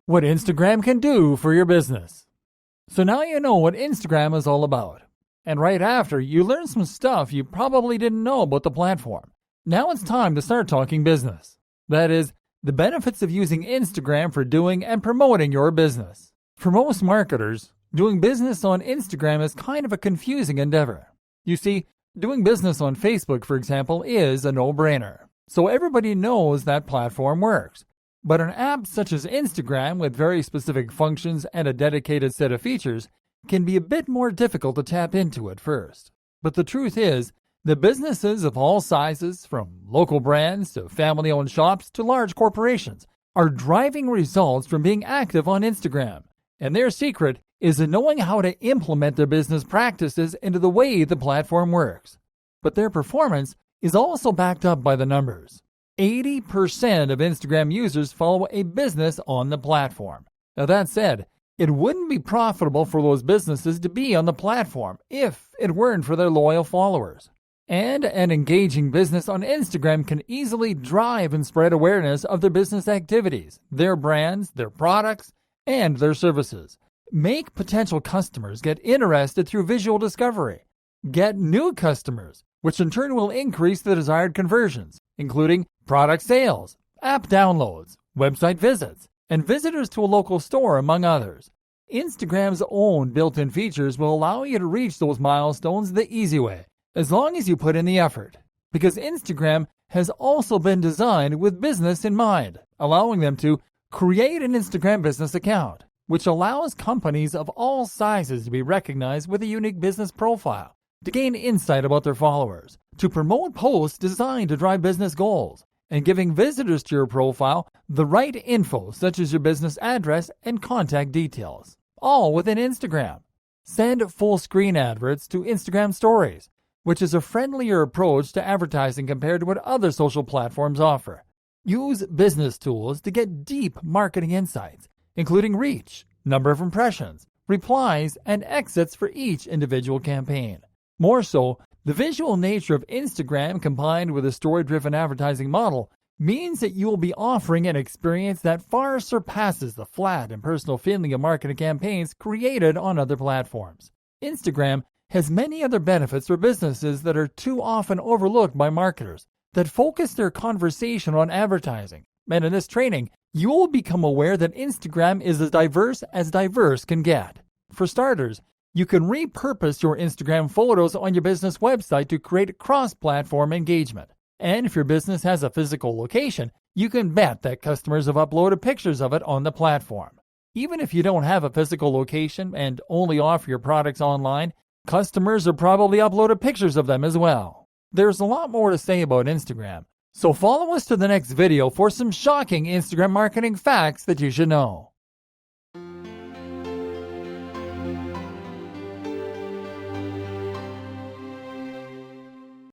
what Instagram can do for your business. So now you know what Instagram is all about. And right after, you learn some stuff you probably didn't know about the platform. Now it's time to start talking business. That is, the benefits of using Instagram for doing and promoting your business. For most marketers, doing business on Instagram is kind of a confusing endeavor. You see, doing business on Facebook, for example, is a no-brainer. So everybody knows that platform works. But an app such as Instagram with very specific functions and a dedicated set of features can be a bit more difficult to tap into at first. But the truth is, the businesses of all sizes, from local brands to family-owned shops to large corporations, are driving results from being active on Instagram. And their secret is in knowing how to implement their business practices into the way the platform works. But their performance is also backed up by the numbers. 80% of Instagram users follow a business on the platform. Now that said, it wouldn't be profitable for those businesses to be on the platform if it weren't for their loyal followers. And an engaging business on Instagram can easily drive and spread awareness of their business activities, their brands, their products, and their services. Make potential customers get interested through visual discovery. Get new customers, which in turn will increase the desired conversions, including product sales, app downloads, website visits, and visitors to a local store, among others. Instagram's own built-in features will allow you to reach those milestones the easy way, as long as you put in the effort. Because Instagram has also been designed with business in mind, allowing them to create an Instagram business account, which allows companies of all sizes to be recognized with a unique business profile, to gain insight about their followers, to promote posts designed to drive business goals, and giving visitors to your profile the right info such as your business address and contact details, all within Instagram. Send full screen adverts to Instagram Stories, which is a friendlier approach to advertising compared to what other social platforms offer. Use business tools to get deep marketing insights, including reach, number of impressions, replies, and exits for each individual campaign. More so, the visual nature of Instagram combined with a story-driven advertising model means that you will be offering an experience that far surpasses the flat and personal feeling of marketing campaigns created on other platforms. Instagram has many other benefits for businesses that are too often overlooked by marketers that focus their conversation on advertising. And in this training, you will become aware that Instagram is as diverse can get. For starters, you can repurpose your Instagram photos on your business website to create cross-platform engagement. And if your business has a physical location, you can bet that customers have uploaded pictures of it on the platform. Even if you don't have a physical location and only offer your products online, customers have probably uploaded pictures of them as well. There's a lot more to say about Instagram, so follow us to the next video for some shocking Instagram marketing facts that you should know.